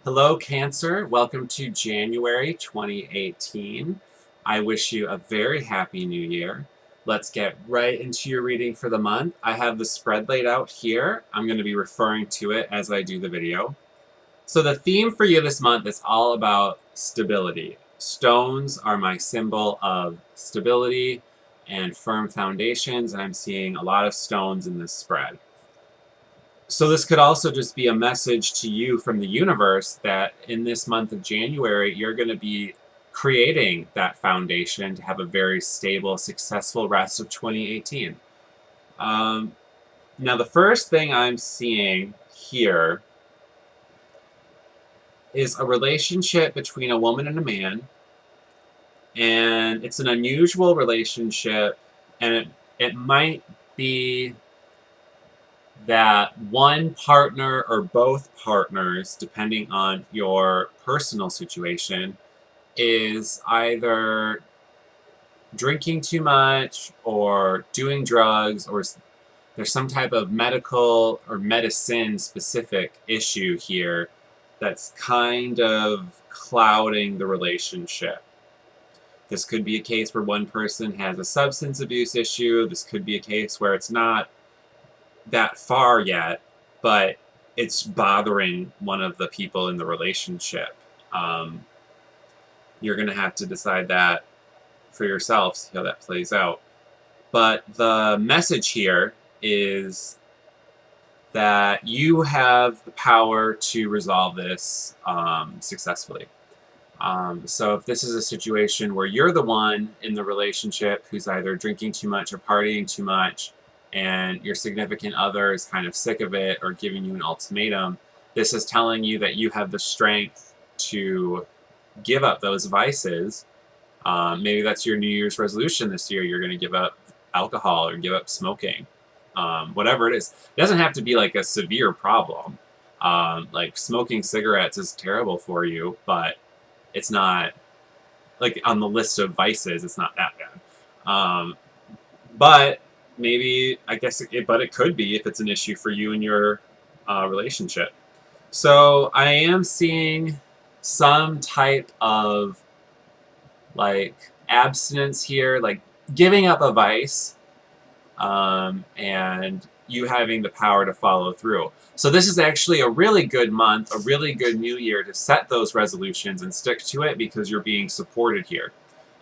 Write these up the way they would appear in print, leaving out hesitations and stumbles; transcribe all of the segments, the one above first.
Hello, Cancer. Welcome to January 2018. I wish you a very happy new year. Let's get right into your reading for the month. I have the spread laid out here. I'm going to be referring to it as I do the video. So the theme for you this month is all about stability. Stones are my symbol of stability and firm foundations, and I'm seeing a lot of stones in this spread. So this could also just be a message to you from the universe that in this month of January, you're going to be creating that foundation to have a very stable, successful rest of 2018. Now, the first thing I'm seeing here is a relationship between a woman and a man, and it's an unusual relationship, and it might be that one partner or both partners, depending on your personal situation, is either drinking too much or doing drugs, or there's some type of medical or medicine specific issue here that's kind of clouding the relationship. This could be a case where one person has a substance abuse issue. This could be a case where it's not that far yet, but it's bothering one of the people in the relationship. You're going to have to decide that for yourself, see how that plays out. But the message here is that you have the power to resolve this successfully. So if this is a situation where you're the one in the relationship who's either drinking too much or partying too much, and your significant other is kind of sick of it or giving you an ultimatum, this is telling you that you have the strength to give up those vices. Maybe that's your New Year's resolution this year. You're going to give up alcohol or give up smoking. Whatever it is. It doesn't have to be like a severe problem. Like smoking cigarettes is terrible for you, but it's not, like on the list of vices, it's not that bad. But maybe, I guess, but it could be if it's an issue for you and your relationship. So I am seeing some type of like abstinence here, like giving up a vice, and you having the power to follow through. So this is actually a really good month, a really good new year to set those resolutions and stick to it because you're being supported here.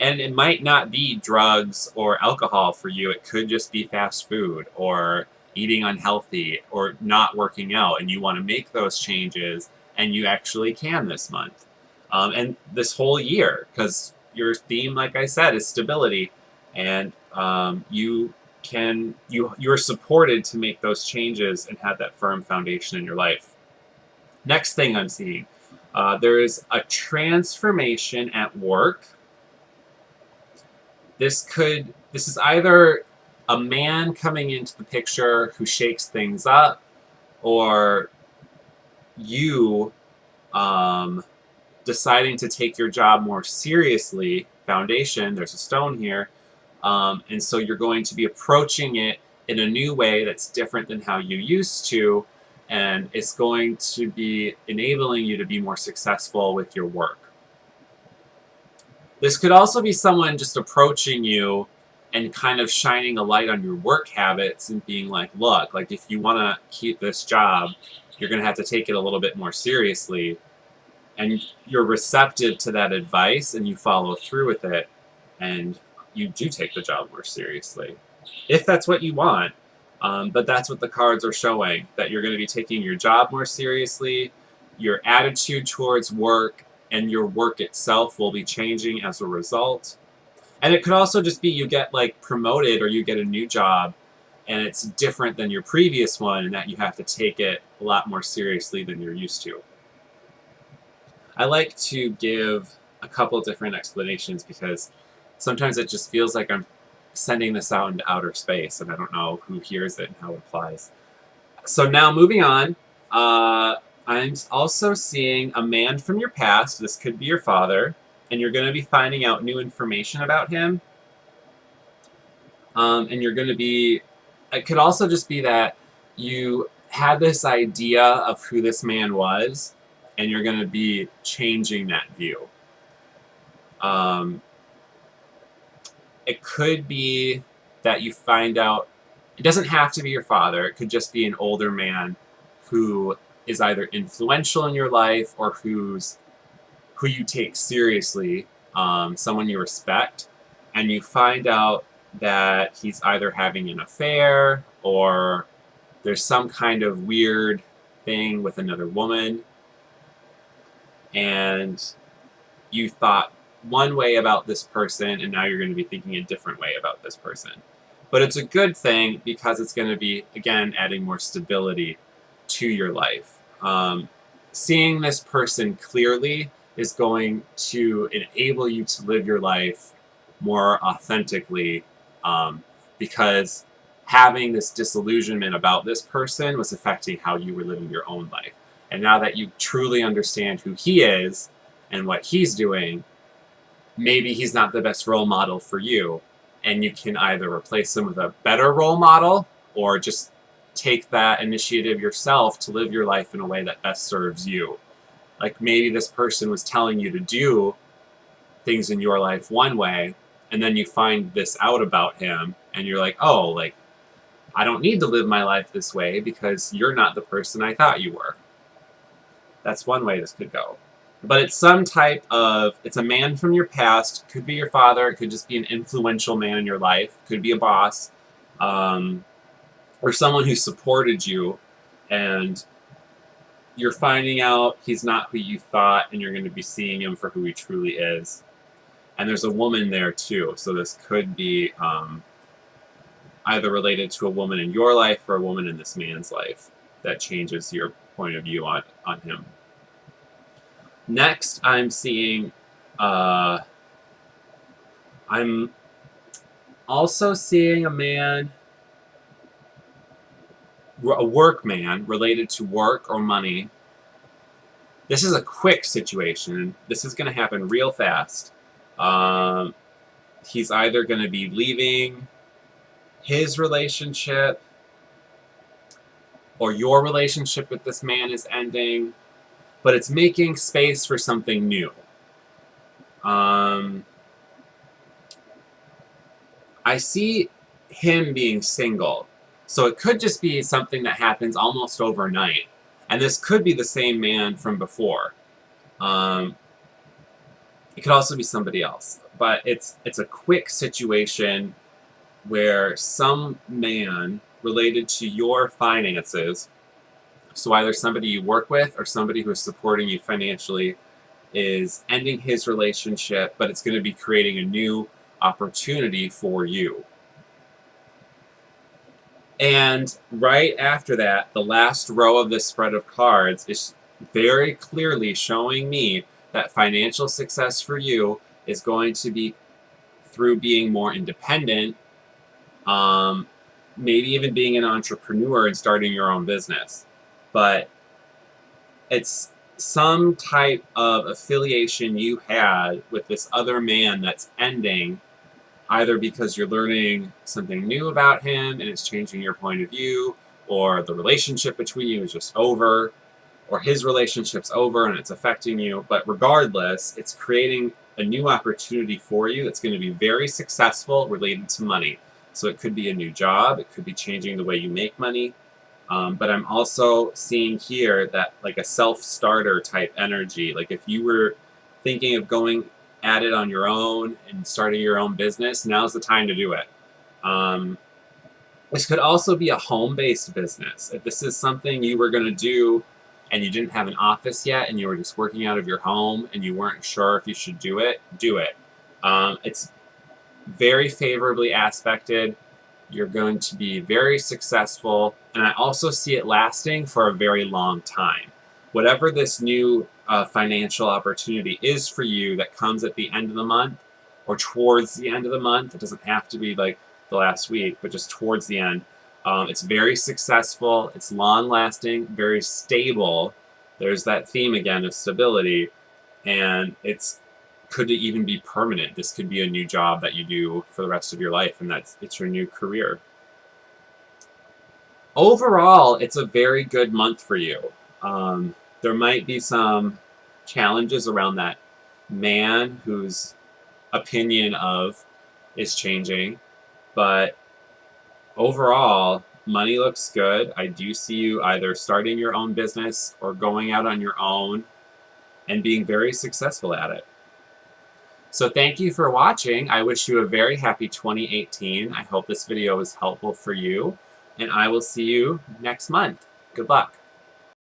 And it might not be drugs or alcohol for you. It could just be fast food or eating unhealthy or not working out, and you want to make those changes, and you actually can this month. And this whole year, because your theme, like I said, is stability, and you're supported to make those changes and have that firm foundation in your life. Next thing I'm seeing, there is a transformation at work. This is either a man coming into the picture who shakes things up, or you deciding to take your job more seriously. Foundation, there's a stone here, and so you're going to be approaching it in a new way that's different than how you used to, and it's going to be enabling you to be more successful with your work. This could also be someone just approaching you and kind of shining a light on your work habits and being like, look, like if you want to keep this job, you're going to have to take it a little bit more seriously. And you're receptive to that advice and you follow through with it, and you do take the job more seriously, if that's what you want. But that's what the cards are showing, that you're going to be taking your job more seriously, your attitude towards work, and your work itself will be changing as a result. And it could also just be you get like promoted or you get a new job and it's different than your previous one, and that you have to take it a lot more seriously than you're used to. I like to give a couple different explanations because sometimes it just feels like I'm sending this out into outer space and I don't know who hears it and how it applies. So now moving on, I'm also seeing a man from your past. This could be your father, and you're going to be finding out new information about him. And you're going to be, it could also just be that you had this idea of who this man was, and you're going to be changing that view. It could be that you find out, it doesn't have to be your father, it could just be an older man who is either influential in your life or who you take seriously, someone you respect, and you find out that he's either having an affair or there's some kind of weird thing with another woman, and you thought one way about this person, and now you're going to be thinking a different way about this person. But it's a good thing because it's going to be, again, adding more stability to your life. Seeing this person clearly is going to enable you to live your life more authentically, because having this disillusionment about this person was affecting how you were living your own life. And now that you truly understand who he is and what he's doing, maybe he's not the best role model for you, and you can either replace him with a better role model or just take that initiative yourself to live your life in a way that best serves you. Like maybe this person was telling you to do things in your life one way, and then you find this out about him, and you're like, oh, like, I don't need to live my life this way because you're not the person I thought you were. That's one way this could go. But it's some type of, it's a man from your past, could be your father, it could just be an influential man in your life, could be a boss, or someone who supported you, and you're finding out he's not who you thought, and you're going to be seeing him for who he truly is. And there's a woman there too, so this could be either related to a woman in your life or a woman in this man's life that changes your point of view on him. Next, I'm seeing, I'm also seeing a man, a work man related to work or money. This is a quick situation. This is going to happen real fast. He's either going to be leaving his relationship or your relationship with this man is ending, but it's making space for something new. I see him being single, so it could just be something that happens almost overnight, and this could be the same man from before. It could also be somebody else, but it's a quick situation where some man related to your finances, so either somebody you work with or somebody who is supporting you financially, is ending his relationship, but it's going to be creating a new opportunity for you. And right after that, the last row of this spread of cards is very clearly showing me that financial success for you is going to be through being more independent, maybe even being an entrepreneur and starting your own business. But it's some type of affiliation you had with this other man that's ending, either because you're learning something new about him and it's changing your point of view, or the relationship between you is just over, or his relationship's over and it's affecting you. But regardless, it's creating a new opportunity for you that's going to be very successful related to money. So it could be a new job, it could be changing the way you make money. But I'm also seeing here that like a self-starter type energy, like if you were thinking of going at it on your own and starting your own business, now's the time to do it. This could also be a home-based business. If this is something you were going to do and you didn't have an office yet and you were just working out of your home and you weren't sure if you should do it, do it. It's very favorably aspected. You're going to be very successful, and I also see it lasting for a very long time. Whatever this new financial opportunity is for you that comes at the end of the month or towards the end of the month, it doesn't have to be like the last week, but just towards the end, it's very successful, it's long-lasting, very stable. There's that theme again of stability, and it's could even be permanent. This could be a new job that you do for the rest of your life, and it's your new career. Overall, it's a very good month for you. There might be some challenges around that man whose opinion of is changing, but overall, money looks good. I do see you either starting your own business or going out on your own and being very successful at it. So thank you for watching. I wish you a very happy 2018. I hope this video was helpful for you, and I will see you next month. Good luck.